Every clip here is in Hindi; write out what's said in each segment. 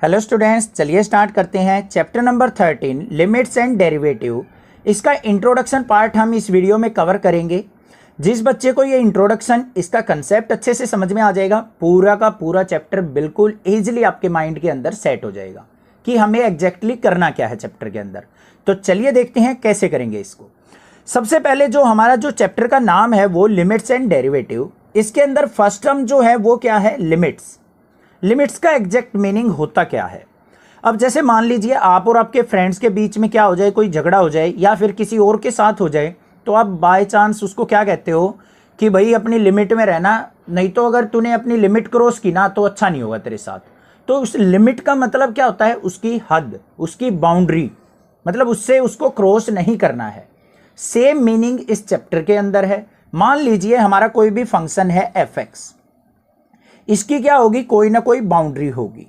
हेलो स्टूडेंट्स, चलिए स्टार्ट करते हैं chapter number 13 limits and derivative. इसका इंट्रोडक्शन पार्ट हम इस वीडियो में कवर करेंगे। जिस बच्चे को ये इंट्रोडक्शन, इसका कंसेप्ट अच्छे से समझ में आ जाएगा, पूरा का पूरा चैप्टर बिल्कुल ईजिली आपके माइंड के अंदर सेट हो जाएगा कि हमें एग्जैक्टली करना क्या है चैप्टर के अंदर। तो चलिए देखते हैं कैसे करेंगे इसको। सबसे पहले जो हमारा जो चैप्टर का नाम है वो लिमिट्स एंड डेरिवेटिव। इसके अंदर फर्स्ट टर्म जो है वो क्या है? लिमिट्स। लिमिट्स का एग्जैक्ट मीनिंग होता क्या है? अब जैसे मान लीजिए आप और आपके फ्रेंड्स के बीच में क्या हो जाए, कोई झगड़ा हो जाए या फिर किसी और के साथ हो जाए, तो आप बाय चांस उसको क्या कहते हो कि भाई अपनी लिमिट में रहना, नहीं तो अगर तूने अपनी लिमिट क्रॉस की ना तो अच्छा नहीं होगा तेरे साथ। तो उस लिमिट का मतलब क्या होता है? उसकी हद, उसकी बाउंड्री, मतलब उससे उसको क्रॉस नहीं करना है। सेम मीनिंग इस चैप्टर के अंदर है। मान लीजिए हमारा कोई भी फंक्शन है fx, इसकी क्या होगी? कोई ना कोई बाउंड्री होगी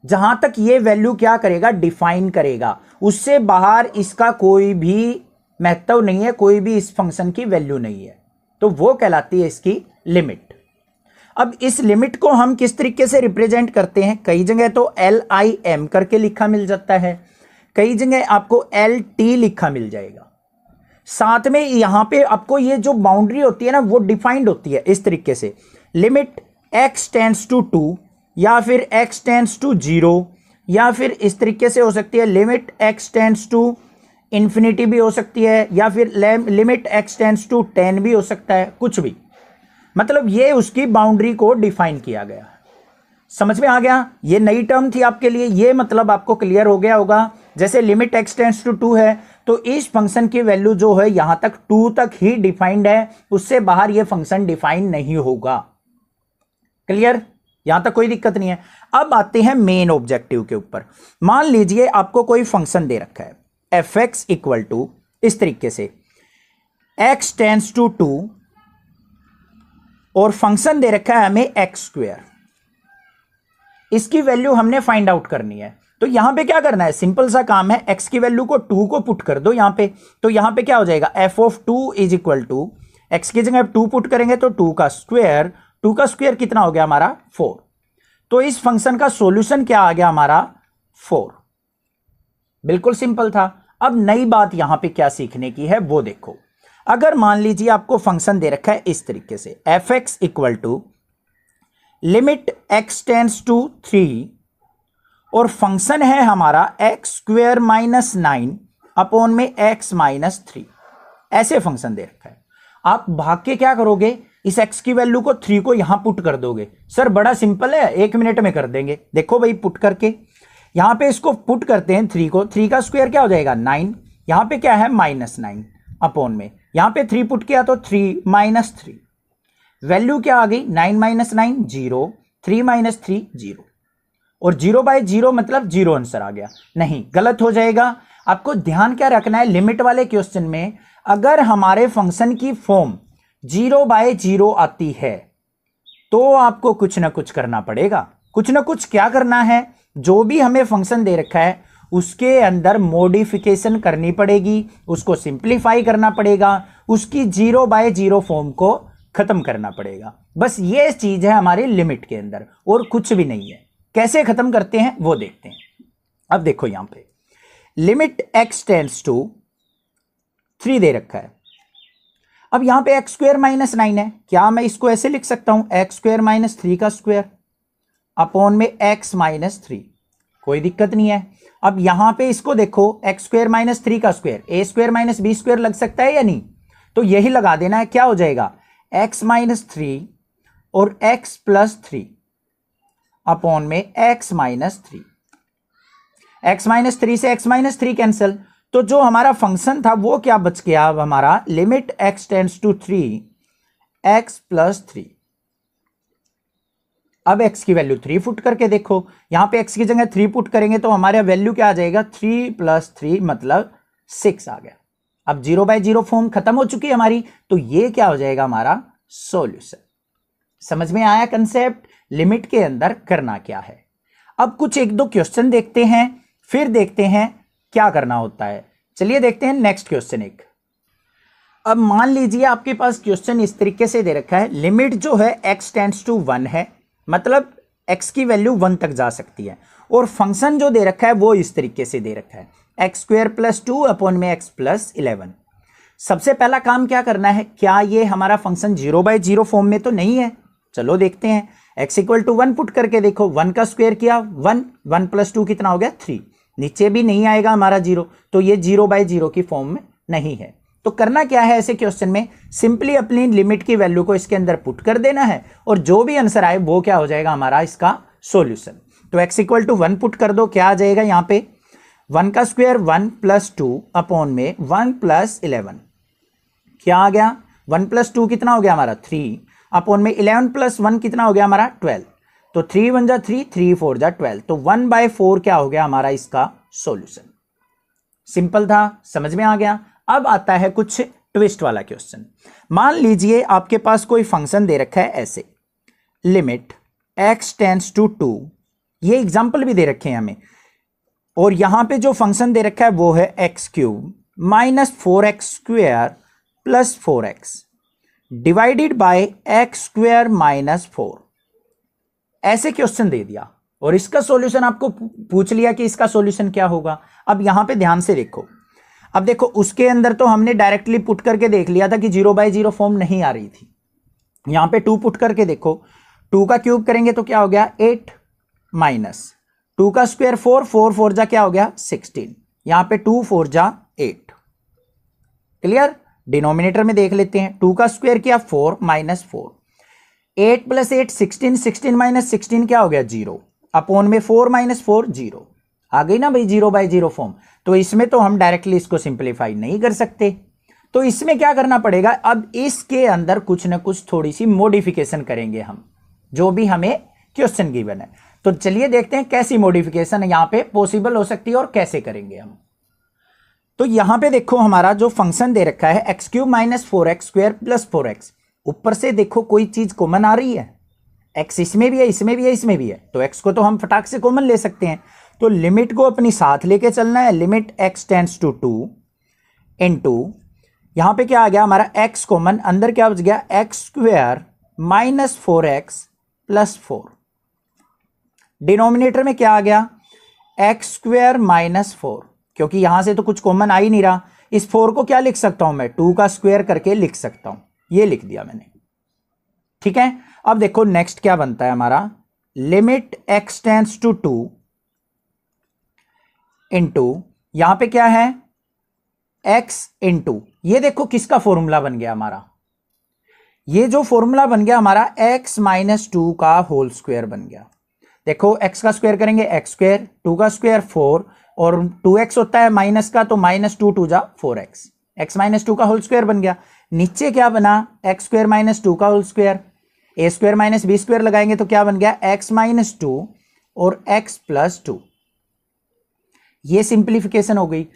जहां तक ये वैल्यू क्या करेगा? डिफाइन करेगा। उससे बाहर इसका कोई भी महत्व नहीं है, कोई भी इस फंक्शन की वैल्यू नहीं है, तो वो कहलाती है इसकी लिमिट। अब इस लिमिट को हम किस तरीके से रिप्रेजेंट करते हैं? कई जगह तो LIM करके लिखा मिल जाता है, कई जगह आपको LT लिखा मिल जाएगा। साथ में यहां पे आपको ये जो बाउंड्री होती है ना, वो डिफाइंड होती है इस तरीके से, लिमिट x टेंड्स टू 2 या फिर x टेंड्स टू 0, या फिर इस तरीके से हो सकती है limit x tends to infinity भी हो सकती है, या फिर लिमिट x टेंड्स टू 10 भी हो सकता है, कुछ भी। मतलब ये उसकी बाउंड्री को डिफाइन किया गया। समझ में आ गया? ये नई टर्म थी आपके लिए, ये मतलब आपको क्लियर हो गया होगा। जैसे लिमिट x टेंड्स टू 2 है तो इस फंक्शन की वैल्यू जो है यहां तक 2 तक ही डिफाइंड है, उससे बाहर ये फंक्शन डिफाइन नहीं होगा। क्लियर? यहां तक कोई दिक्कत नहीं है। अब आते हैं मेन ऑब्जेक्टिव के ऊपर। मान लीजिए आपको कोई फंक्शन दे रखा है fx इक्वल टू इस तरीके से x टेंड्स टू 2 और फंक्शन दे रखा है हमें x²। इसकी वैल्यू हमने फाइंड आउट करनी है। तो यहां पे क्या करना है? सिंपल सा काम है, x की वैल्यू को 2 को पुट कर दो यहां पे। तो यहां पे क्या हो जाएगा? f of 2 is equal to x की जगह 2 पुट करेंगे तो 2 का स्क्वायर, 2 का स्क्वायर कितना हो गया हमारा? 4। तो इस फंक्शन का सॉल्यूशन क्या आ गया हमारा? 4। बिल्कुल सिंपल था। अब नई बात यहां पे क्या सीखने की है वो देखो। अगर मान लीजिए आपको फंक्शन दे रखा है इस तरीके से fx equal to limit x tends to 3 और फंक्शन है हमारा x² माइनस 9 अपॉन में x माइनस 3, ऐसे फंक्शन दे रखा है। आप भाग के क्या करोगे? इस x की वैल्यू को 3 को यहां पुट कर दोगे। सर बड़ा सिंपल है, 1 मिनट में कर देंगे। देखो भाई, पुट करके यहां पे इसको पुट करते हैं 3 को, 3 का स्क्वायर क्या हो जाएगा? 9। यहां पे क्या है? -9 अपॉन में, यहां पे 3 पुट किया तो 3 माइनस 3, वैल्यू क्या आ गई? 9 माइनस 9 0, 3 माइनस 3 0, और 0/0 मतलब 0 आंसर आ गया। नहीं, गलत हो जाएगा। आपको ध्यान क्या रखना है? लिमिट वाले क्वेश्चन में अगर हमारे फंक्शन की फॉर्म 0/0 आती है तो आपको कुछ ना कुछ करना पड़ेगा। कुछ ना कुछ क्या करना है? जो भी हमें फंक्शन दे रखा है उसके अंदर मॉडिफिकेशन करनी पड़ेगी, उसको सिंप्लीफाई करना पड़ेगा, उसकी 0/0 फॉर्म को खत्म करना पड़ेगा। बस ये चीज है हमारी लिमिट के अंदर, और कुछ भी नहीं है। कैसे खत्म करते हैं वो देखते हैं। अब देखो यहां पे लिमिट x टेंड्स टू 3 दे रखा है। अब यहां पे x² माइनस 9 है, क्या मैं इसको ऐसे लिख सकता हूं? x² माइनस 3 का स्क्वायर अपॉन में x माइनस 3, कोई दिक्कत नहीं है। अब यहां पे इसको देखो, x² माइनस 3 का स्क्वायर a² माइनस b² लग सकता है या नहीं? तो यही लगा देना है। क्या हो जाएगा? x माइनस 3 और x प्लस 3 अपॉन में x माइनस 3। x माइनस 3 से x माइनस 3 कैंसिल, तो जो हमारा फंक्शन था वो क्या बच गया? अब हमारा limit x tends to 3 x plus 3। अब x की वैल्यू 3 पुट करके देखो, यहां पे x की जगह 3 पुट करेंगे तो हमारा वैल्यू क्या आ जाएगा? 3 प्लस 3 मतलब 6 आ गया। अब 0/0 फॉर्म खत्म हो चुकी है हमारी, तो ये क्या हो जाएगा? हमारा सॉल्यूशन। समझ में आया कंसेप्ट? लिमिट के अंदर करना क्या है। अब कुछ 1-2 क्वेश्चन देखते हैं, फिर देखते हैं क्या करना होता है। चलिए देखते हैं नेक्स्ट क्वेश्चन एक। अब मान लीजिए आपके पास क्वेश्चन इस तरीके से दे रखा है, लिमिट जो है x टेंड्स टू 1 है, मतलब x की वैल्यू 1 तक जा सकती है, और फंक्शन जो दे रखा है वो इस तरीके से दे रखा है एक्स स्क्वायर प्लस 2 अपॉन में x प्लस 11। सबसे पहला काम क्या करना है, क्या ये हमारा फंक्शन 0/0 फॉर्म में तो नहीं है, चलो देखते हैं। x इक्वल टू 1 पुट करके देखो, 1 का स्क्वायर किया 1, 1 प्लस 2 कितना हो गया 3, नीचे भी नहीं आएगा हमारा 0, तो ये 0/0 की फॉर्म में नहीं है। तो करना क्या है ऐसे क्वेश्चन में, सिंपली अपनी लिमिट की वैल्यू को इसके अंदर पुट कर देना है और जो भी आंसर आए वो क्या हो जाएगा हमारा इसका सॉल्यूशन। तो x इक्वल टू 1 पुट कर दो, क्या आ जाएगा यहाँ पे 1 का स्क्वायर 1 प्लस 2 अपॉन में 1 प्लस 11, क्या आ गया 1 प्लस 2 कितना हो गया हमारा 3 अपॉन में 11 प्लस 1 कितना हो गया हमारा 12, तो 3 1 जा 3, 3 4 जा 12, तो 1/4 क्या हो गया हमारा इसका सॉल्यूशन। सिंपल था, समझ में आ गया। अब आता है कुछ ट्विस्ट वाला क्वेश्चन। मान लीजिए आपके पास कोई फंक्शन दे रखा है ऐसे, लिमिट x टेंड्स टू 2, ये एग्जांपल भी दे रखे हैं हमें, और यहां पे जो फंक्शन दे रखा है वो है x cube minus 4x square plus 4x divided by x square minus 4। ऐसे क्वेश्चन दे दिया और इसका सॉल्यूशन आपको पूछ लिया कि इसका सॉल्यूशन क्या होगा। अब यहां पे ध्यान से देखो, अब देखो उसके अंदर तो हमने डायरेक्टली पुट करके देख लिया था कि 0/0 फॉर्म नहीं आ रही थी। यहां पे 2 पुट करके देखो, 2 का क्यूब करेंगे तो क्या हो गया 8 माइनस 2 का स्क्वायर 4, 4 4 जा क्या हो गया 16, यहां पे 2 4 जा 8। क्लियर, डिनोमिनेटर में देख लेते हैं, 2 का स्क्वायर किया 4 माइनस 4, 8 प्लस 8 16, 16 माइनस 16 क्या हो गया 0, अपॉन में 4 माइनस 4 0, आ गई ना भाई 0/0 फॉर्म। तो इसमें तो हम डायरेक्टली इसको सिंप्लीफाई नहीं कर सकते, तो इसमें क्या करना पड़ेगा, अब इसके अंदर कुछ ना कुछ थोड़ी सी मॉडिफिकेशन करेंगे हम, जो भी हमें क्वेश्चन गिवन है। तो चलिए देखते हैं कैसी मॉडिफिकेशन यहां पे पॉसिबल हो सकती है और कैसे करेंगे हम। तो यहां पे देखो हमारा जो फंक्शन दे रखा है x cube minus 4x square plus 4x, ऊपर से देखो कोई चीज कॉमन आ रही है, x इसमें भी है, इसमें भी है, इसमें भी है, तो x को तो हम फटाक से कॉमन ले सकते हैं। तो लिमिट को अपनी साथ लेके चलना है, limit x tends to 2 into यहां पे क्या आ गया हमारा x कॉमन, अंदर क्या बच गया x square minus 4x plus 4, denominator में क्या आ गया x स्क्वायर माइनस 4, क्योंकि यहां से तो कुछ कॉमन आ ही नहीं रहा, इस 4 को क्या लिख सकता हूं मैं 2 का स्क्वायर करके लिख सकता हूं, ये लिख दिया मैंने। ठीक है, अब देखो नेक्स्ट क्या बनता है हमारा, limit x tends to 2 into यहां पे क्या है x इंटू, ये देखो किसका फॉर्मूला बन गया हमारा, ये जो फॉर्मूला बन गया हमारा x माइनस 2 का होल स्क्वायर बन गया। देखो x का स्क्वायर करेंगे x स्क्वायर, 2 का स्क्वायर 4 और 2x होता है माइनस का, तो माइनस 2 2 जा 4x, x माइनस 2 का होल स्क्वायर बन गया। नीचे क्या बना x स्क्वायर माइनस 2 का whole square, a square minus b square लगाएंगे तो क्या बन गया x माइनस 2 और x प्लस 2, ये सिंप्लीफिकेशन हो गई,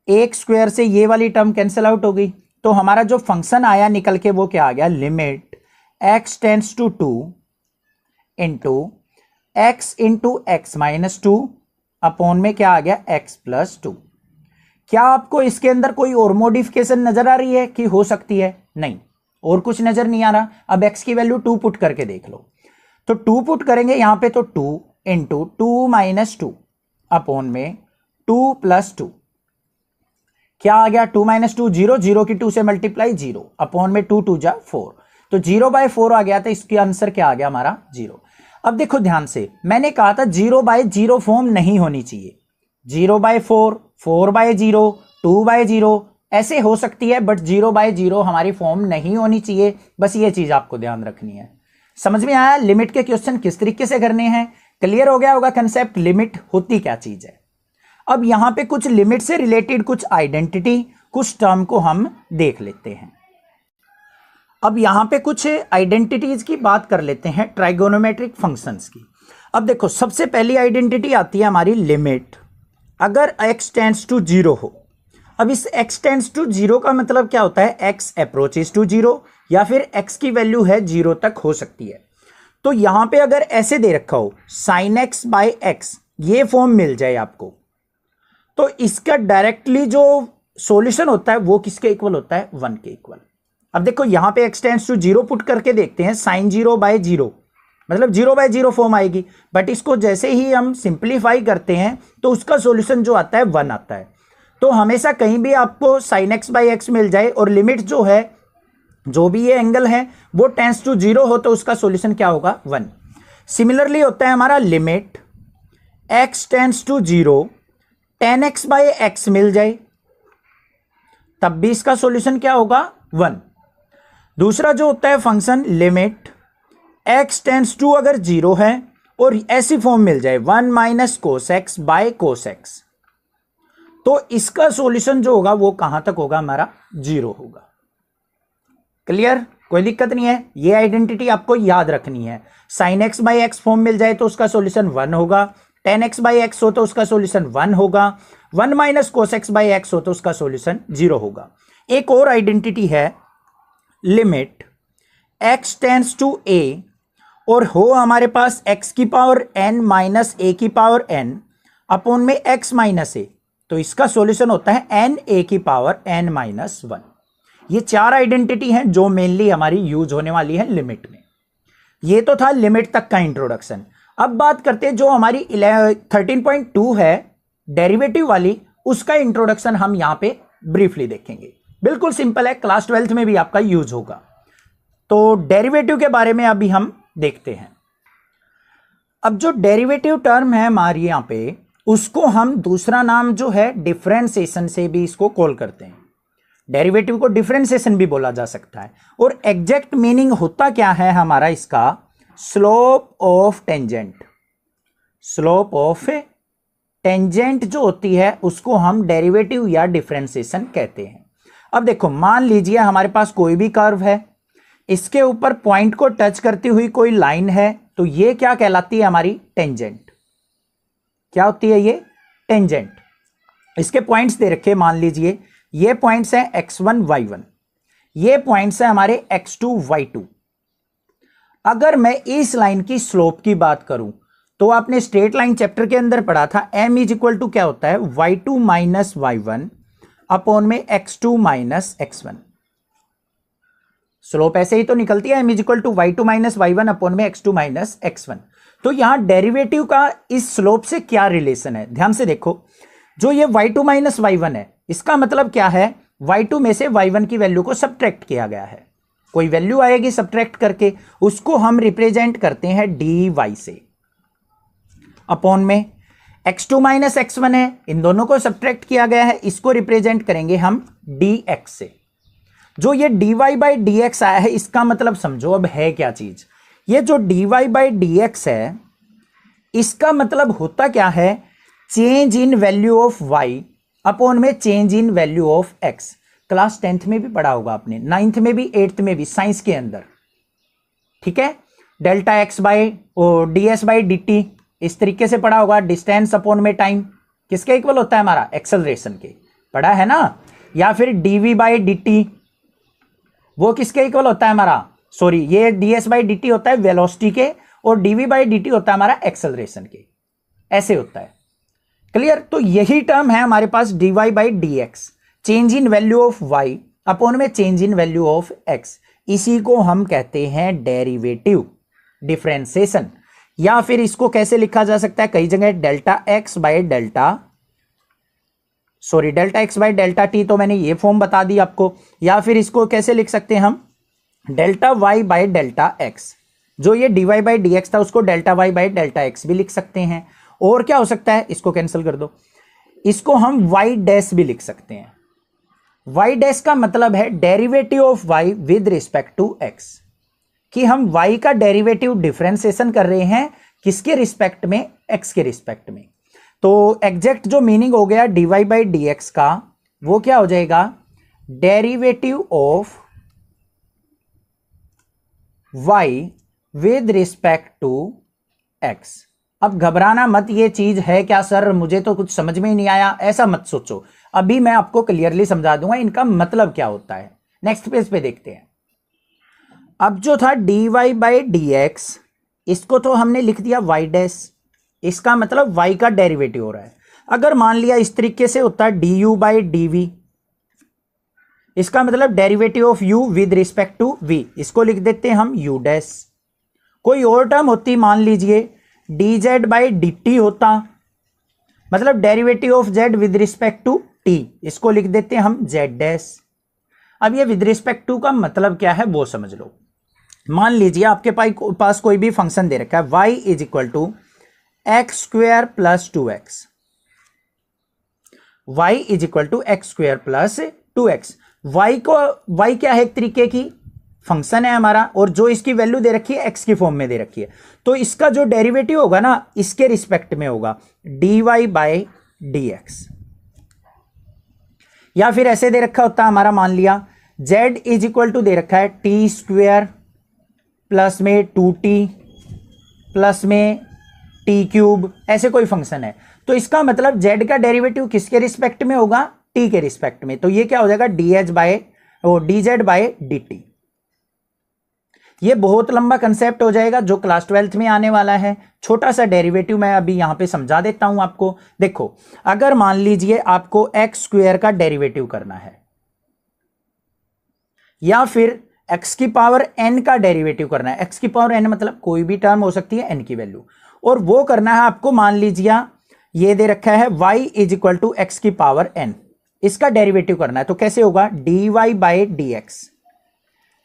एक स्क्वायर से ये वाली टर्म कैंसिल आउट हो गई, तो हमारा जो फंक्शन आया निकल के वो क्या आ गया, limit x tends to 2 into x into x minus 2 upon में क्या आ गया x प्लस 2। क्या आपको इसके अंदर कोई और मॉडिफिकेशन नजर आ रही है कि हो सकती है, नहीं और कुछ नजर नहीं आ रहा। अब x की वैल्यू 2 पुट करके देख लो, तो 2 पुट करेंगे यहां पे, तो 2 इंटू 2 माइनस 2 अपॉन में 2 प्लस 2, क्या आ गया 2 माइनस 2 0, 0 की 2 से मल्टीप्लाई 0 अपॉन में 2 2 जा 4, तो 0/4 आ गया, तो इसके आंसर क्या आ गया हमारा 0। अब देखो ध्यान से, मैंने कहा था 0/0 फॉर्म नहीं होनी चाहिए, 0/4, 4/0, 2/0 ऐसे हो सकती है, बट 0/0 हमारी फॉर्म नहीं होनी चाहिए, बस ये चीज आपको ध्यान रखनी है। समझ में आया लिमिट के क्वेश्चन किस तरीके से करने हैं, क्लियर हो गया होगा कंसेप्ट, लिमिट होती क्या चीज है। अब यहां पे कुछ लिमिट से रिलेटेड कुछ आइडेंटिटी, कुछ टर्म को हम देख लेते हैं। अब यहां पे कुछ आइडेंटिटीज की बात कर लेते हैं, ट्राइगोनोमेट्रिक फंक्शंस की। अब देखो सबसे पहली आइडेंटिटी आती है हमारी लिमिट अगर x टेंड्स टू 0 हो। अब इस x टेंड्स टू 0 का मतलब क्या होता है, x अप्रोचेस टू 0 या फिर x की वैल्यू है 0 तक हो सकती है। तो यहां पे अगर ऐसे दे रखा हो sin x बाय x, ये फॉर्म मिल जाए आपको, तो इसका डायरेक्टली जो सॉल्यूशन होता है वो किसके इक्वल होता है, 1 के इक्वल। अब देखो यहां पे x टेंड्स टू 0 पुट करके देखते हैं, sin 0 बाय 0 मतलब 0/0 फॉर्म आएगी। बट इसको जैसे ही हम सिंप्लीफाई करते हैं तो उसका सॉल्यूशन जो आता है 1 आता है। तो हमेशा कहीं भी आपको sin x/x मिल जाए और लिमिट जो है, जो भी ये एंगल है वो टेंड्स टू 0 हो तो उसका सॉल्यूशन क्या होगा 1। सिमिलरली होता है हमारा limit x tends to 0 tan x/x मिल जाए तब भी इसका सॉल्यूशन क्या होगा 1। दूसरा जो होता है function limit x tends to अगर 0 है और ऐसी फॉर्म मिल जाए 1 - cos x by cos x, तो इसका सॉल्यूशन जो होगा वो कहां तक होगा हमारा 0 होगा। क्लियर, कोई दिक्कत नहीं है। ये आइडेंटिटी आपको याद रखनी है। sin x/x फॉर्म मिल जाए तो उसका सॉल्यूशन 1 होगा, tan x/x हो तो उसका सॉल्यूशन 1 होगा, 1 - cos x/x हो तो उसका सॉल्यूशन 0 होगा। एक और आइडेंटिटी है limit x tends to a और हो हमारे पास x की पावर n माइनस a की पावर n अपॉन में x माइनस a, तो इसका सॉल्यूशन होता है n a की पावर n माइनस 1। ये 4 आइडेंटिटी हैं जो मेनली हमारी यूज होने वाली है लिमिट में। ये तो था लिमिट तक का इंट्रोडक्शन। अब बात करते हैं जो हमारी 13.2 है डेरिवेटिव वाली, उसका इंट्रोडक्शन हम यहां पे ब्रीफली देखेंगे। बिल्कुल सिंपल है, क्लास 12th में भी आपका यूज होगा। तो डेरिवेटिव के बारे में अभी हम देखते हैं। अब जो डेरिवेटिव टर्म है हमारी यहां पे, उसको हम दूसरा नाम जो है डिफरेंशिएशन से भी इसको कॉल करते हैं। डेरिवेटिव को डिफरेंशिएशन भी बोला जा सकता है। और एग्जैक्ट मीनिंग होता क्या है हमारा इसका, slope of tangent. Slope of tangent जो होती है उसको हम डेरिवेटिव या डिफरेंशिएशन कहते हैं। अब देखो, मान लीजिए हमारे पास कोई भी कर्व है, इसके ऊपर पॉइंट को टच करती हुई कोई लाइन है, तो ये क्या कहलाती है हमारी टेंजेंट। क्या होती है ये टेंजेंट। इसके पॉइंट्स दे रखे, मान लीजिए ये पॉइंट्स हैं x1 y1, ये पॉइंट्स हैं हमारे x2 y2। अगर मैं इस लाइन की स्लोप की बात करूं तो आपने स्ट्रेट लाइन चैप्टर के अंदर पढ़ा था m इक्वल टू क्या होता है y2 माइनस y1 अपॉन में x2 माइनस x1। स्लोप ऐसे ही तो निकलती है m equal to y2 minus y1 upon में x2 माइनस x1। तो यहां डेरिवेटिव का इस स्लोप से क्या रिलेशन है, ध्यान से देखो। जो ये y2 माइनस y1 है, इसका मतलब क्या है, y2 में से y1 की वैल्यू को सब्ट्रैक्ट किया गया है। कोई वैल्यू आएगी सब्ट्रैक्ट करके, उसको हम रिप्रेजेंट करते हैं dy से, अपॉन में x2 माइनस x1 है, इन दोनों को सब्ट्रैक्ट किया गया है, इसको रिप्रेजेंट करेंगे हम dx से। जो ये dy बाई dx आया है, इसका मतलब समझो अब है क्या चीज। ये जो dy बाई dx है, इसका मतलब होता क्या है, change in value of y upon में change in value of x। Class 10th में भी पढ़ा होगा आपने, 9th में भी, 8th में भी, साइंस के अंदर, ठीक है। Delta x by ds by dt इस तरीके से पढ़ा होगा। डिस्टेंस अपॉन में टाइम किसके इक्वल होता है हमारा, एक्सेलरेशन के, पढ़ा है ना। या फिर dv बाई dt वो किसके इक्वल होता है हमारा, सॉरी ये ds बाई dt होता है वेलोसिटी के, और dv बाई dt होता है हमारा एक्सेलरेशन के, ऐसे होता है। क्लियर। तो यही टर्म है हमारे पास dy by dx, change in value of y upon में change in value of x। इसी को हम कहते हैं डेरिवेटिव, डिफरेंशिएशन। या फिर इसको कैसे लिखा जा सकता है, कई जगह delta x by delta x by delta t, तो मैंने ये फॉर्म बता दी आपको। या फिर इसको कैसे लिख सकते हैं हम, delta y by delta x। जो ये dy बाई dx था उसको delta y by delta x भी लिख सकते हैं। और क्या हो सकता है, इसको कैंसिल कर दो, इसको हम y डैश भी लिख सकते हैं। y डैश का मतलब है derivative of y with respect to x, कि हम y का डेरिवेटिव डिफरेंशिएशन कर रहे हैं किसके रिस्पेक्ट में, x के रिस्पेक्ट में। तो एग्जैक्ट जो मीनिंग हो गया dy बाई dx का, वो क्या हो जाएगा, derivative of y with respect to x। अब घबराना मत, ये चीज है क्या सर, मुझे तो कुछ समझ में ही नहीं आया, ऐसा मत सोचो। अभी मैं आपको क्लियरली समझा दूंगा इनका मतलब क्या होता है। नेक्स्ट पेज पे देखते हैं। अब जो था dy बाई dx, इसको तो हमने लिख दिया y डैश, इसका मतलब y का डेरिवेटिव हो रहा है। अगर मान लिया इस तरीके से होता है du बाई dv, इसका मतलब derivative of u with respect to v, इसको लिख देते हैं हम u डैश। कोई और टर्म होती, मान लीजिए dz बाई dt होता, मतलब derivative of z with respect to t, इसको लिख देते हैं हम z डैश। अब ये विद रिस्पेक्ट टू का मतलब क्या है वो समझ लो। मान लीजिए आपके पास कोई भी फंक्शन दे रखा है y is equal to x square plus 2x, y is equal to x square plus 2x। y क्या है, एक तरीके की फंक्शन है हमारा, और जो इसकी वैल्यू दे रखी है x की फॉर्म में दे रखी है, तो इसका जो डेरिवेटिव होगा ना इसके रिस्पेक्ट में होगा dy बाई dx। या फिर ऐसे दे रखा होता हमारा, मान लिया z इज इक्वल टू दे रखा है टी स्क्वेयर प्लस में 2t प्लस में टी क्यूब, ऐसे कोई फंक्शन है, तो इसका मतलब z का डेरिवेटिव किसके रिस्पेक्ट में होगा, t के रिस्पेक्ट में। तो ये क्या हो जाएगा dz बाय dt। ये बहुत लंबा कंसेप्ट हो जाएगा जो क्लास 12th में आने वाला है। छोटा सा डेरिवेटिव मैं अभी यहां पे समझा देता हूं आपको। देखो, अगर मान लीजिए आपको एक्स स्क्वायर का डेरिवेटिव करना है, या फिर x की पावर n का डेरिवेटिव करना है, x की पावर n मतलब कोई भी टर्म हो सकती है n की वैल्यू, और वो करना है आपको, मान लीजिए ये दे रखा है y is equal to x की पावर n, इसका डेरिवेटिव करना है, तो कैसे होगा dy बाई dx,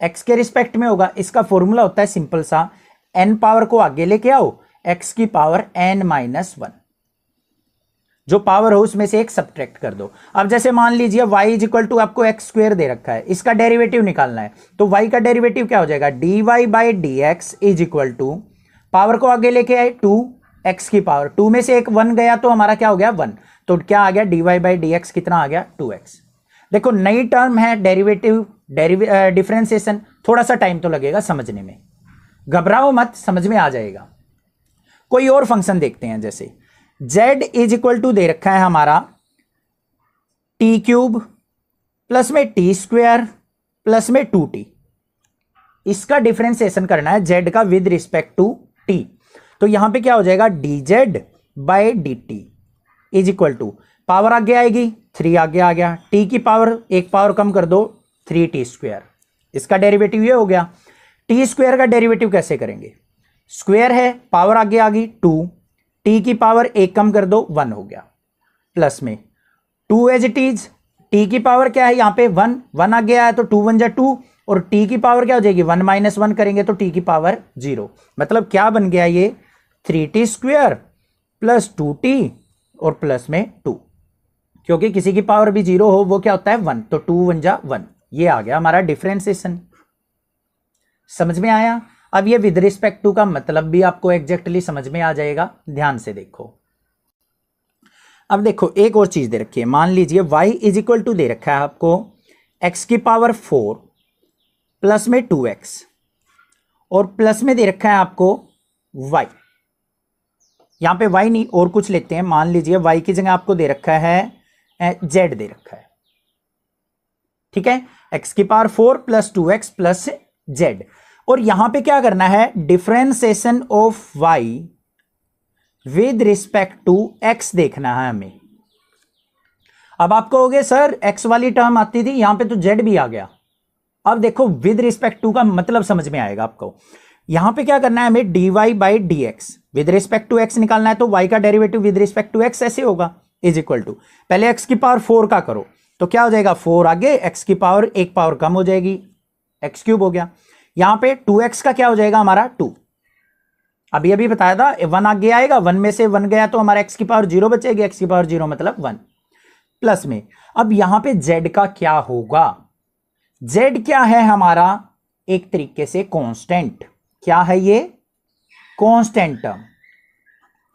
x के रिस्पेक्ट में होगा। इसका फॉर्मूला होता है सिंपल सा, n पावर को आगे लेके आओ, x की पावर n माइनस 1, जो पावर हो उसमें से एक सब्ट्रैक्ट कर दो। अब जैसे मान लीजिए y इज इक्वल टू आपको एक्स स्क्वायर दे रखा है, इसका डेरिवेटिव निकालना है, तो y का डेरिवेटिव क्या हो जाएगा dy by dx is equal to, power को आगे लेके आए 2, x की पावर 2 में से एक 1 गया तो हमारा क्या हो गया 1, तो क्या आ गया dy बाई dx कितना आ गया 2x। देखो नई टर्म है, डेरिवेटिव डिफरेंशिएशन, थोड़ा सा टाइम तो लगेगा समझने में, घबराओ मत, समझ में आ जाएगा। कोई और फंक्शन देखते हैं, जैसे z इज इक्वल टू दे रखा है हमारा टी क्यूब प्लस में टी स्क्वेयर प्लस में 2t, इसका डिफरेंशिएशन करना है z का विद रिस्पेक्ट टू t, तो यहां पे क्या हो जाएगा dz by dt is equal to, power आगे आएगी 3 आगे आ गया, t की पावर एक पावर कम कर दो 3t स्क्वेयर, इसका डेरिवेटिव ये हो गया। t स्क्वेयर का डेरिवेटिव कैसे करेंगे, स्क्वेयर है, पावर आगे आ गई 2, t की पावर एक कम कर दो 1 हो गया, प्लस में 2 एज इट इज, t की पावर क्या है यहाँ पे 1 आगे आया तो 2 1 जा 2, और t की पावर क्या हो जाएगी 1 माइनस 1 करेंगे तो t की पावर 0, मतलब क्या बन गया ये 3t स्क्वेयर प्लस 2t और प्लस में 2, क्योंकि किसी की पावर भी 0 हो वो क्या होता है 1, तो 2 1 जा 1, ये आ गया हमारा डिफरेंशिएशन। समझ में आया। अब ये विद रिस्पेक्ट टू का मतलब भी आपको एग्जैक्टली समझ में आ जाएगा, ध्यान से देखो। अब देखो एक और चीज दे रखी है, मान लीजिए y इज इक्वल टू दे रखा है आपको x की पावर 4 प्लस में 2x, और प्लस में दे रखा है आपको y, यहां पे y नहीं और कुछ लेते हैं, मान लीजिए y की जगह आपको दे रखा है z दे रखा है, ठीक है, x की power 4 plus 2x plus z, और यहां पे क्या करना है differentiation of y with respect to x देखना है हमें। अब आप कहोगे सर x वाली टर्म आती थी, यहां पे तो z भी आ गया। अब देखो विद रिस्पेक्ट टू का मतलब समझ में आएगा आपको। यहां पे क्या करना है हमें dy by dx, with respect to x निकालना है, तो y का derivative with respect to x ऐसे होगा, इज इक्वल टू, पहले x की पावर 4 का करो तो क्या हो जाएगा 4 आगे, x की पावर एक पावर कम हो जाएगी, x क्यूब हो गया। यहां पे 2x का क्या हो जाएगा हमारा 2, अभी अभी बताया था 1 आगे आएगा, 1 में से 1 गया तो हमारा x की पावर 0 बचेगी, x की पावर 0 मतलब 1, प्लस में अब यहां पे z का क्या होगा, z क्या है हमारा एक तरीके से कांस्टेंट, क्या है ये कांस्टेंट टर्म,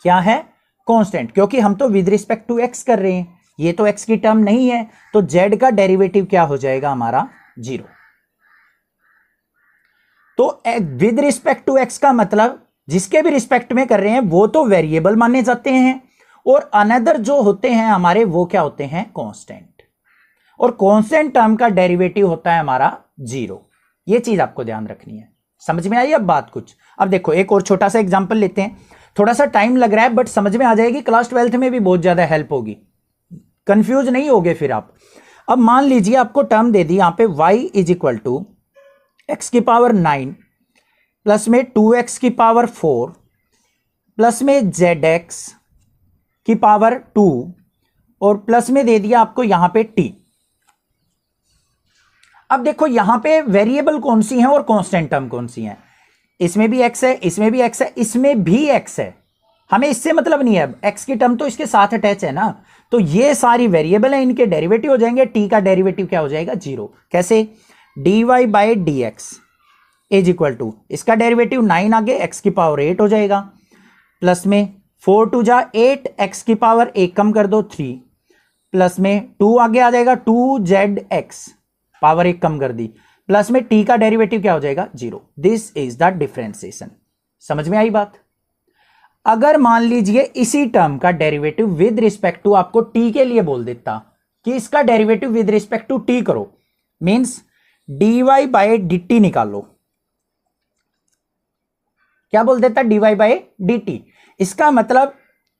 क्या है कांस्टेंट, क्योंकि हम तो विद रिस्पेक्ट टू x कर रहे हैं, ये तो x की टर्म नहीं है, तो z का डेरिवेटिव क्या हो जाएगा हमारा 0। तो विद रिस्पेक्ट टू x का मतलब जिसके भी रिस्पेक्ट में कर रहे हैं वो तो वेरिएबल माने जाते हैं, और अनदर जो होते हैं हमारे वो क्या होते हैं कांस्टेंट, और कांस्टेंट टर्म का डेरिवेटिव होता है हमारा 0। ये चीज आपको ध्यान रखनी है। समझ में आई अब बात कुछ। अब देखो एक और छोटा सा एग्जांपल लेते हैं, थोड़ा सा टाइम लग रहा है बट समझ में आ जाएगी, क्लास 12th में भी बहुत ज्यादा हेल्प होगी, कंफ्यूज नहीं होगे फिर आप। अब मान लीजिए आपको टर्म दे दी यहां पे y is equal to x की पावर 9 प्लस में 2x की पावर 4 प्लस में zx की पावर 2 और प्लस में दे दिया आपको यहां पे t। अब देखो यहां पे वेरिएबल कौन सी हैं और कांस्टेंट टर्म कौन सी हैं। इसमें भी x है, इसमें भी x है, इसमें भी x है। हमें इससे मतलब नहीं है, x की टर्म तो इसके साथ अटैच है ना। तो ये सारी वेरिएबल है, इनके डेरिवेटिव हो जाएंगे। t का डेरिवेटिव क्या हो जाएगा? 0। कैसे? dy by d x is equal to, इसका डेरिवेटिव 9 आगे x की पावर 8 हो जाएगा, प्लस में 4 2 जा 8, x की पावर 1 कम कर दो 3, प्लस में 2 आगे आ जाएगा 2zx पावर 1 कम कर दी, प्लस में t का डेरिवेटिव क्या हो जाएगा? 0। This is the differentiation. समझ में आई बात? अगर मान लीजिए इसी टर्म का डेरिवेटिव विद रिस्पेक्ट टू आपको t के लिए बोल देता कि इसका derivative with respect to t करो, means dy by d t निकालो। क्या बोल देता? dy by d t. इसका मतलब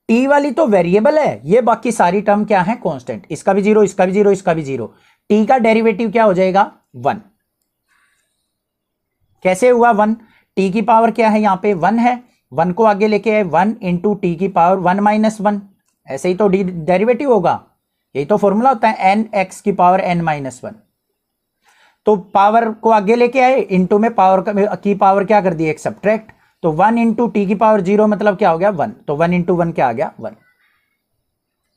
t वाली तो वेरिएबल है, ये बाकी सारी टर्म क्या है? कांस्टेंट। इसका भी 0, इसका भी 0, इसका भी 0। t का डेरिवेटिव क्या हो जाएगा? 1। कैसे हुआ 1? t की पावर क्या है? यहां पे 1 है, 1 को आगे लेके आए, 1 इंटू टी की पावर 1 माइनस 1। ऐसे ही तो डेरिवेटिव होगा, यही तो फॉर्मूला होता है, एन एक्स की पावर n माइनस 1। तो पावर को आगे लेके आए, इंटू में पावर की पावर क्या कर दी? एक सब्ट्रैक्ट। तो 1 इंटू टी की पावर 0 मतलब क्या हो गया? 1। तो 1 इंटू 1 क्या आ गया? 1।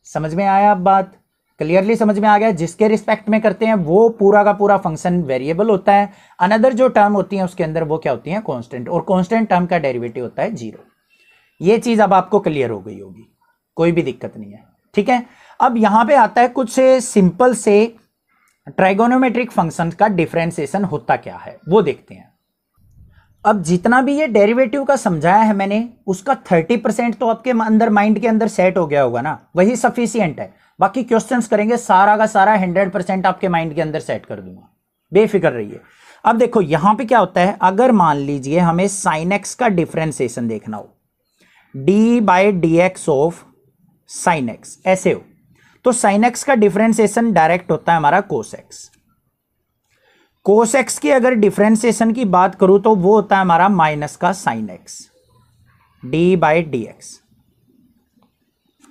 समझ में आया अब बात? क्लियरली समझ में आ गया? जिसके रिस्पेक्ट में करते हैं वो पूरा का पूरा फंक्शन वेरिएबल होता है, अनदर जो टर्म होती है उसके अंदर वो क्या होती है? कांस्टेंट। और कांस्टेंट टर्म का डेरिवेटिव होता है 0। ये चीज अब आपको क्लियर हो गई होगी, कोई भी दिक्कत नहीं है। ठीक है, अब यहां पे आता है कुछ सिंपल से ट्राइगोनोमेट्रिक फंक्शन का डिफरेंशिएशन होता क्या है वो देखते हैं। अब जितना भी ये डेरिवेटिव का समझाया है मैंने, उसका 30% तो आपके अंदर माइंड के अंदर सेट हो गया होगा ना, वही सफिशिएंट है। बाकी क्वेश्चंस करेंगे सारा का सारा 100% आपके माइंड के अंदर सेट कर दूंगा, बेफिक्र रहिए। अब देखो यहां पे क्या होता है, अगर मान लीजिए हमें साइन एक्स का डिफरेंशिएशन देखना हो, D by d x of sine x ऐसे हो, तो साइन एक्स का डिफरेंशिएशन डायरेक्ट होता है हमारा कोस एक्स। कोस एक्स की अगर डिफरेंशिएशन की बात करूं तो वो होता है हमारा माइनस का sine x, D by d x.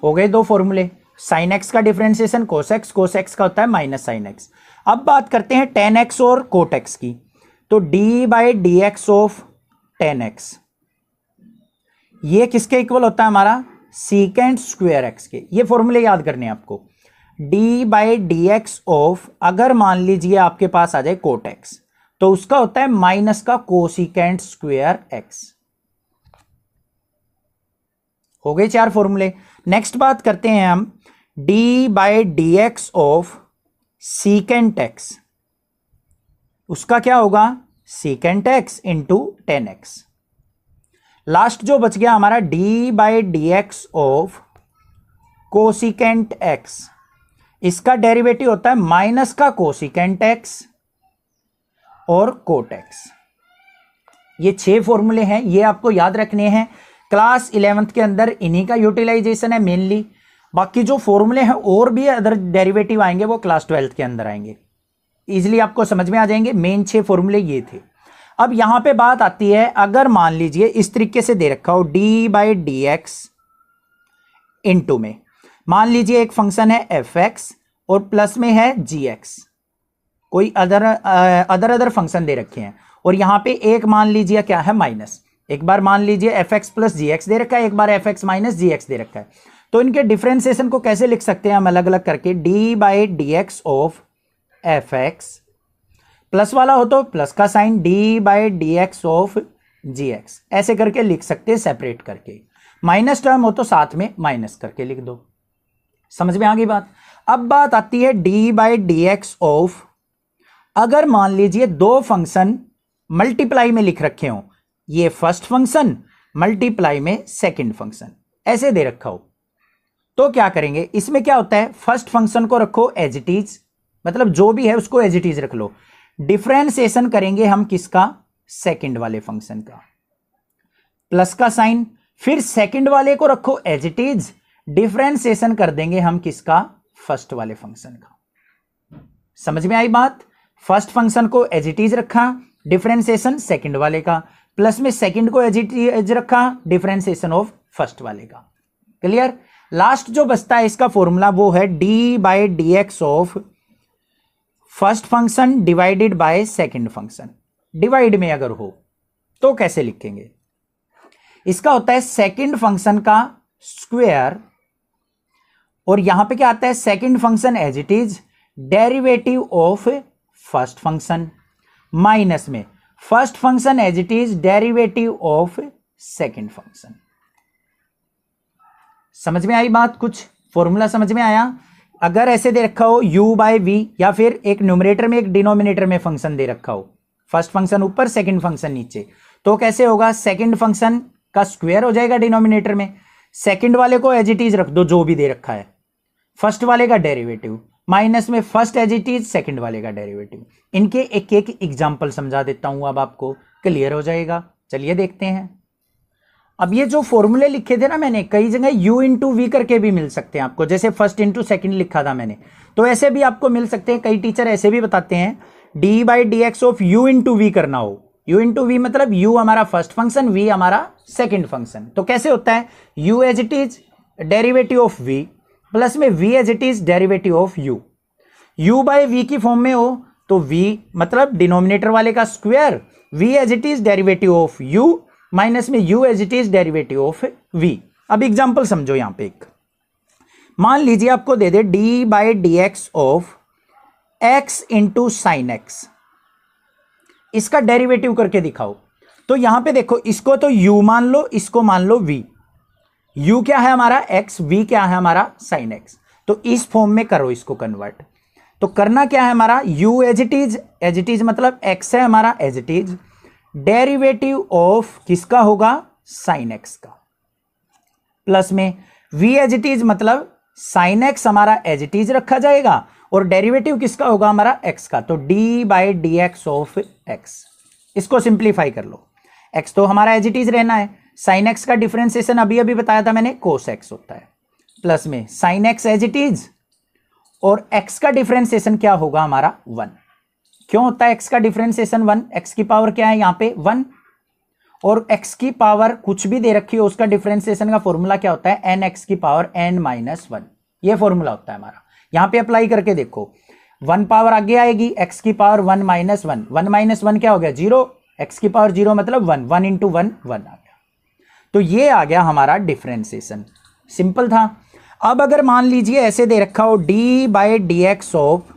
हो गए दो फॉर्मूले, साइन एक्स का डिफरेंशिएशन कोस एक्स का होता है माइनस साइन एक्स। अब बात करते हैं टेन एक्स और कोट एक्स की, तो D by d x of ten x ये किसके इक्वल होता है? हमारा सीकेंट स्क्वायर एक्स के। ये फॉर्मूले याद करने हैं आपको। D by d x of, अगर मान लीजिए आपके पास आ जाए कोट एक्स, तो उसका होता है माइनस का कोसिकेंट स्क्वायर एक्स। हो गए 4 फॉर्मूले। नेक्स्ट बात करते हैं हम D by d x of secant x, उसका क्या होगा? Secant x into ten x. Last जो बच गया हमारा D by d x of cosecant x, इसका डेरिवेटिव होता है माइनस का कोसिकेंट एक्स और कोट एक्स। ये 6 फॉर्मूले हैं, ये आपको याद रखने हैं। क्लास 11th के अंदर इन्हीं का यूटिलाइजेशन है मेनली। बाकी जो फॉर्मूले हैं और भी अदर डेरिवेटिव आएंगे वो क्लास 12th के अंदर आएंगे, इजीली आपको समझ में आ जाएंगे। मेन 6 फॉर्मूले ये थे। अब यहां पे बात आती है, अगर मान लीजिए इस तरीके से दे रखा हो D by d x into में, मान लीजिए एक फंक्शन है एफ एक्स और प्लस में है जी एक्स, कोई अदर फंक्शन दे रखे हैं, और यहां पे एक मान लीजिए क्या है? माइनस। एक बार मान लीजिए एफ एक्स प्लस जी एक्स दे रखा है, एक बार एफ एक्स माइनस जी एक्स दे रखा है। तो इनके डिफरेंशिएशन को कैसे लिख सकते हैं हम? अलग अलग करके d by d x of f x, plus वाला हो तो प्लस का sign, d by d x of g x, ऐसे करके लिख सकते हैं सेपरेट करके। माइनस टर्म हो तो साथ में माइनस करके लिख दो। समझ में आ गई बात? अब बात आती है D by d x of, अगर मान लीजिए 2 फंक्शन मल्टीप्लाई में लिख रखे हो, ये फर्स्ट फंक्शन मल्टीप्लाई में सेकंड फंक्शन ऐसे दे रखा हो, तो क्या करेंगे? इसमें क्या होता है, फर्स्ट फंक्शन को रखो एज इट इज, मतलब जो भी है उसको एज इट इज रख लो। डिफरेंशिएशन करेंगे हम किसका? सेकंड वाले फंक्शन का, प्लस का साइन, फिर सेकंड वाले को रखो एज इट इज, डिफरेंशिएशन कर देंगे हम किसका? फर्स्ट वाले फंक्शन का। समझ में आई बात? फर्स्ट फंक्शन को एज इट इज रखा, डिफरेंशिएशन सेकंड वाले का, प्लस में सेकंड को एज इट इज रखा, डिफरेंशिएशन ऑफ फर्स्ट वाले का। क्लियर। लास्ट जो बचता है इसका फॉर्मूला वो है D by d x of first function divided by second function. Divide में अगर हो तो कैसे लिखेंगे, इसका होता है सेकंड फंक्शन का स्क्वायर, और यहां पे क्या आता है second function as it is derivative of first function, minus में first function as it is derivative of second function. समझ में आई बात, कुछ फॉर्मूला समझ में आया। अगर ऐसे दे रखा हो u बाय वी, या फिर एक न्यूमरेटर में एक डिनोमिनेटर में फंक्शन दे रखा हो, फर्स्ट फंक्शन ऊपर सेकंड फंक्शन नीचे, तो कैसे होगा, सेकंड फंक्शन का स्क्वायर हो जाएगा डिनोमिनेटर में, सेकंड वाले को एज इट इज रख दो जो भी दे रखा है, फर्स्ट वाले का डेरिवेटिव, माइनस में first as it is second वाले का डेरिवेटिव। इनके एक एक एग्जांपल समझा देता हूं, अब आपको क्लियर हो जाएगा। चलिए देखते हैं। अब ये जो फॉर्मूले लिखे थे ना मैंने, कई जगह u इंटू वी करके भी मिल सकते हैं आपको, जैसे फर्स्ट इंटू सेकेंड लिखा था मैंने, तो ऐसे भी आपको मिल सकते हैं। कई टीचर ऐसे भी बताते हैं d by d x of u into v करना हो, u इंटू वी मतलब u हमारा फर्स्ट फंक्शन, v हमारा सेकेंड फंक्शन। तो कैसे होता है, u as it is derivative of v plus में v as it is derivative of u। u by v की फॉर्म में हो तो v मतलब डिनोमिनेटर वाले का square, v as it is derivative of u minus में u as it is derivative of v। अब एग्जांपल समझो यहां पे एक, मान लीजिए आपको दे दे d by d x of x into sine x, इसका डेरिवेटिव करके दिखाओ। तो यहां पे देखो, इसको तो u मान लो, इसको मान लो v, u क्या है हमारा x, v क्या है हमारा साइन x, तो इस फॉर्म में करो इसको कन्वर्ट। तो करना क्या है हमारा, u एज इट इज मतलब x है हमारा as it is, derivative of किसका होगा, साइन एक्स का, प्लस में v एज इट इज मतलब साइन एक्स हमारा एज इट इज रखा जाएगा, और डेरिवेटिव किसका होगा हमारा x का, तो d by d x of x। इसको सिंप्लीफाई कर लो, x तो हमारा एज इट इज रहना है, साइन एक्स का डिफरेंशिएशन अभी अभी बताया था मैंने कोस एक्स होता है, प्लस में sine x as it is, और x का डिफरेंशिएशन क्या होगा हमारा 1। क्यों होता है x का डिफरेंशिएशन 1, x की पावर क्या है यहाँ पे 1, और x की पावर कुछ भी दे रखी हो उसका डिफरेंशिएशन का फॉर्मूला क्या होता है, n x की पावर n माइनस 1, ये फॉर्मूला होता है हमारा। यहाँ पे अप्लाई करके देखो, 1 पावर आगे आएगी, x की पावर 1 माइनस 1, 1 माइनस 1 क्या हो गया 0, x की पावर 0 मतलब 1, 1 इंटू 1 1 आ गया। तो ये आ गया हमारा डिफरेंशिएशन, सिंपल था। अब अगर मान लीजिए ऐसे दे रखा हो d by d x of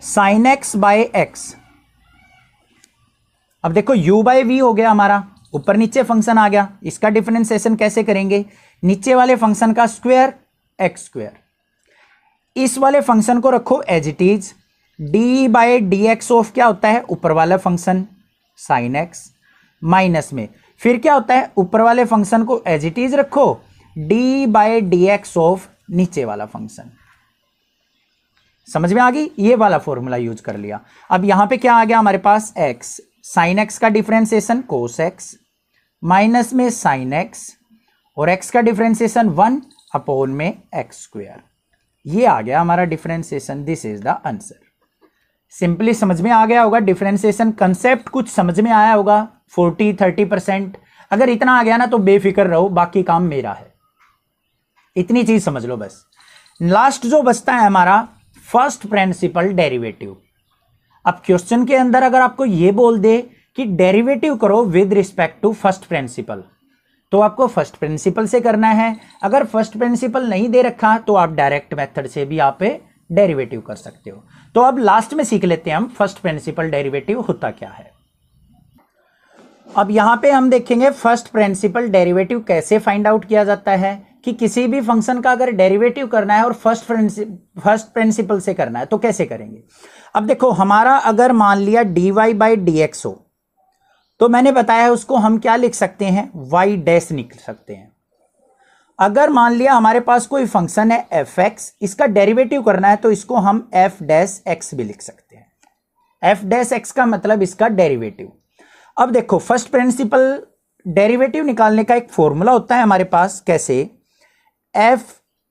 sine x by x, अब देखो u बाई वी हो गया हमारा, ऊपर नीचे फंक्शन आ गया, इसका डिफरेंशिएशन कैसे करेंगे, नीचे वाले फंक्शन का स्क्वायर एक्स स्क्वायर, इस वाले फंक्शन को रखो as it is, d by d x of क्या होता है ऊपर वाला फंक्शन साइन एक्स, माइनस में फिर क्या होता है ऊपर वाले फंक्शन को एज इट इज रखो, d by d x of नीचे वाला फंक्शन। समझ में आ गई, ये वाला फॉर्मूला यूज कर लिया। अब यहां पे क्या आ गया हमारे पास x, साइन x का डिफरेंशिएशन कोस x, माइनस में साइन x, और x का डिफरेंशिएशन 1 अपॉन में एक्स स्क्वायर। ये आ गया हमारा differentiation, this is the answer. Simply समझ में आ गया होगा, डिफरेंशिएशन कंसेप्ट कुछ समझ में आया होगा 40-30%। अगर इतना आ गया ना तो बेफिक्र रहो, बाकी काम मेरा है, इतनी चीज समझ लो बस। लास्ट जो बचता है हमारा फर्स्ट प्रिंसिपल डेरिवेटिव। अब क्वेश्चन के अंदर अगर आपको ये बोल दे कि डेरिवेटिव करो with respect to first principle, तो आपको फर्स्ट प्रिंसिपल से करना है। अगर फर्स्ट प्रिंसिपल नहीं दे रखा तो आप डायरेक्ट मेथड से भी आप डेरिवेटिव कर सकते हो। तो अब लास्ट में सीख लेते हैं हम फर्स्ट प्रिंसिपल डेरिवेटिव होता क्या है। अब यहां पे हम देखेंगे फर्स्ट प्रिंसिपल डेरिवेटिव कैसे फाइंड आउट किया जाता है, कि किसी भी फंक्शन का अगर डेरिवेटिव करना है और फर्स्ट प्रिंसिपल से करना है तो कैसे करेंगे। अब देखो, हमारा अगर मान लिया dy बाई डी एक्स हो, तो मैंने बताया उसको हम क्या लिख सकते हैं, y डैश लिख सकते हैं। अगर मान लिया हमारे पास कोई फंक्शन है f(x), इसका डेरिवेटिव करना है तो इसको हम f डैश x भी लिख सकते हैं। f डैश x का मतलब इसका डेरिवेटिव। अब देखो, फर्स्ट प्रिंसिपल डेरिवेटिव निकालने का एक फॉर्मूला होता है हमारे पास, कैसे, f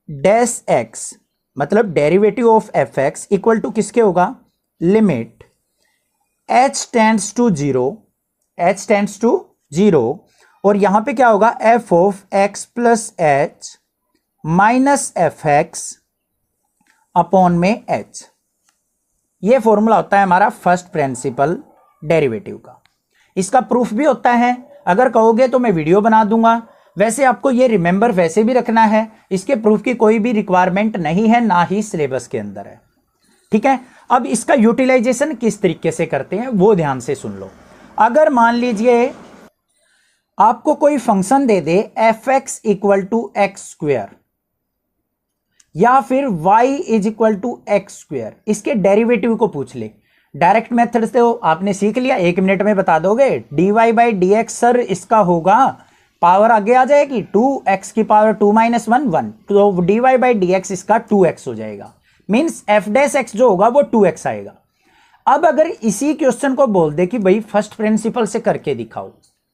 डैश x मतलब derivative of f(x) equal to किसके होगा, limit h tends to 0 h tends to 0 और यहां पे क्या होगा f of x plus h minus f x upon में h। ये फॉर्मूला होता है हमारा फर्स्ट प्रिंसिपल डेरिवेटिव का। इसका प्रूफ भी होता है, अगर कहोगे तो मैं वीडियो बना दूंगा। वैसे आपको ये रिमेंबर वैसे भी रखना है, इसके प्रूफ की कोई भी रिक्वायरमेंट नहीं है, ना ही सिलेबस के अंदर है। ठीक है, अब इसका यूटिलाइजेशन किस तरीके से करते हैं वो ध्यान से सुन लो। अगर मान लीजिए आपको कोई फंक्शन दे दे f x equal to x square या फिर y is equal to x square, इसके डेरिवेटिव को पूछ ले। डायरेक्ट मेथड से हो आपने सीख लिया, 1 मिनट में बता दोगे। dy by d x sir इसका होगा, पावर आगे आ जाएगी 2x की पावर 2 माइनस 1 1, तो dy बाई डी एक्स इसका 2x हो जाएगा। मीन्स एफ डैश एक्स जो होगा वो 2x आएगा। अब अगर इसी क्वेश्चन को बोल दे कि भाई फर्स्ट प्रिंसिपल से करके दिखाओ,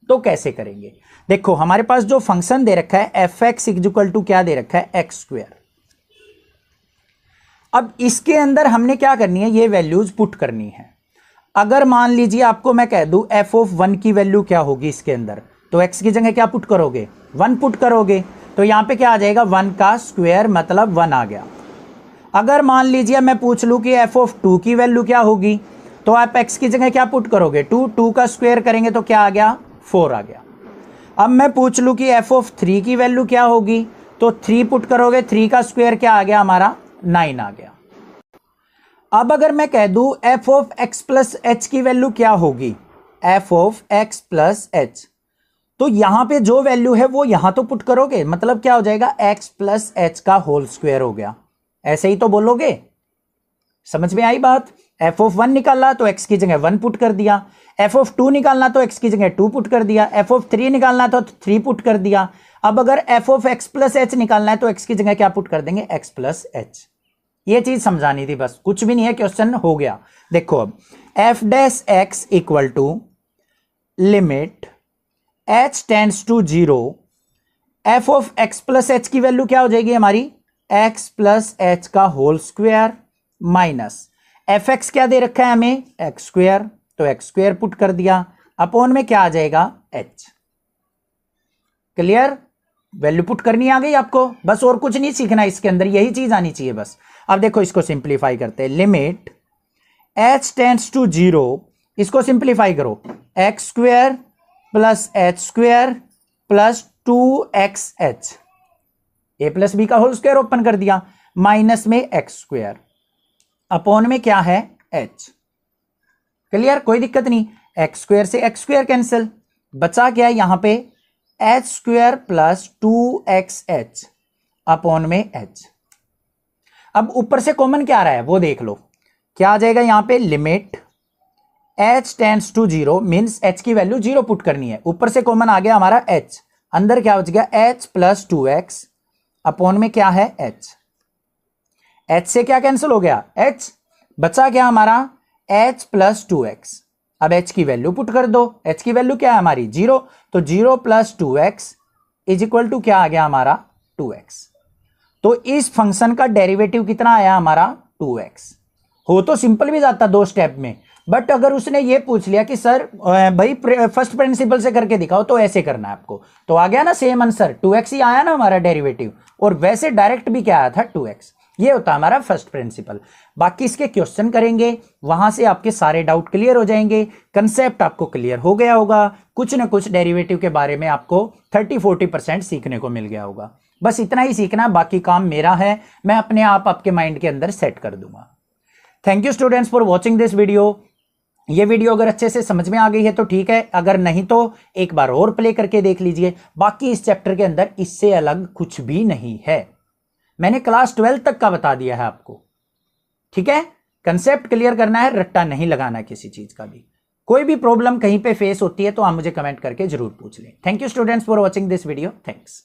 तो कैसे करेंगे? देखो हमारे पास जो फंक्शन दे रखा है एफ एक्स इक्वल टू क्या दे रखा है एक्स स्क्वेयर। अब इसके अंदर हमने क्या करनी है, ये वैल्यूज पुट करनी है। अगर मान लीजिए आपको मैं कह दूं एफ ऑफ 1 की वैल्यू क्या होगी इसके अंदर, तो x की जगह क्या पुट करोगे 1 पुट करोगे, तो यहां पे क्या आ जाएगा 1 का स्क्वायर मतलब 1 आ गया। अगर मान लीजिए मैं पूछ लूं कि एफ ऑफ 2 की वैल्यू क्या होगी, तो आप x की जगह क्या पुट करोगे 2 का स्क्वायर करेंगे तो क्या आ गया 4 आ गया। अब मैं पूछ लूं कि एफ ऑफ 3 की वैल्यू क्या होगी, तो 3 पुट करोगे, 3 का स्क्वायर क्या आ गया हमारा 9 आ गया। अब अगर मैं कह दूं F of x plus h की वैल्यू क्या होगी, F of x plus H, तो यहां पे जो वैल्यू है वो यहां तो पुट करोगे, मतलब क्या हो जाएगा एक्स प्लस एच का होल स्क्वायर हो गया। ऐसे ही तो बोलोगे, समझ में आई बात? एफ ऑफ 1 निकालना तो एक्स की जगह 1 पुट कर दिया, एफ ऑफ 2 निकालना तो एक्स की जगह 2 पुट कर दिया, एफ ऑफ 3 निकालना तो 3 पुट कर दिया। अब अगर F of x plus H निकालना है तो एक्स की जगह क्या पुट कर देंगे एक्स प्लस एच। ये चीज समझानी थी बस, कुछ भी नहीं है, क्वेश्चन हो गया। देखो अब f dash x equal to limit h tends to 0, f of x plus h की वैल्यू क्या हो जाएगी हमारी एक्स प्लस एच का whole square minus f x क्या दे रखा है हमें एक्स स्क्वायर, तो एक्स स्क्वायर पुट कर दिया, अपॉन में क्या आ जाएगा एच। क्लियर? वैल्यू पुट करनी आ गई आपको, बस और कुछ नहीं सीखना इसके अंदर, यही चीज आनी चाहिए बस। अब देखो इसको सिंप्लीफाई करते हैं, लिमिट h टेंड्स टू 0, इसको सिंप्लीफाई करो, x square plus H square plus 2xh, ए प्लस बी का होल स्क्वायर ओपन कर दिया, माइनस में एक्स स्क्वायर, अपॉन में क्या है h। क्लियर? कोई दिक्कत नहीं, एक्स स्क्वायर से एक्स स्क्वायर कैंसिल, बचा क्या यहां पे H square plus 2xh upon में h। अब ऊपर से कॉमन क्या आ रहा है वो देख लो, क्या आ जाएगा यहां पे limit h tends to 0, means h की वैल्यू 0 पुट करनी है, ऊपर से कॉमन आ गया हमारा h, अंदर क्या बच गया h प्लस 2x अपॉन में क्या है h। h से क्या कैंसिल हो गया h, बचा क्या हमारा h प्लस 2x। अब h की वैल्यू पुट कर दो, h की वैल्यू क्या है हमारी 0, तो 0 plus 2x is equal to क्या आ गया हमारा 2x। तो इस फंक्शन का डेरिवेटिव कितना आया हमारा 2x। हो तो सिंपल भी जाता 2 स्टेप में, बट अगर उसने ये पूछ लिया कि सर भाई फर्स्ट प्रिंसिपल से करके दिखाओ, तो ऐसे करना है आपको, तो आ गया ना सेम आंसर 2x ही आया ना हमारा डेरिवेटिव, और वैसे डायरेक्ट भी क्या आया था 2x। ये होता है हमारा फर्स्ट प्रिंसिपल। बाकी इसके क्वेश्चन करेंगे, वहां से आपके सारे डाउट क्लियर हो जाएंगे, कंसेप्ट आपको क्लियर हो गया होगा, कुछ ना कुछ डेरिवेटिव के बारे में आपको 30-40% सीखने को मिल गया होगा। बस इतना ही सीखना, बाकी काम मेरा है, मैं अपने आप आपके माइंड के अंदर सेट कर दूंगा। Thank you students for watching this video. ये वीडियो अगर अच्छे से समझ में आ गई है तो ठीक है, अगर नहीं तो एक बार और प्ले करके देख लीजिए। बाकी इस चैप्टर के अंदर इससे अलग कुछ भी नहीं है, मैंने क्लास 12 तक का बता दिया है आपको। ठीक है, कंसेप्ट क्लियर करना है, रट्टा नहीं लगाना किसी चीज का भी। कोई भी प्रॉब्लम कहीं पे फेस होती है तो आप मुझे कमेंट करके जरूर पूछ लें। Thank you students for watching this video, thanks.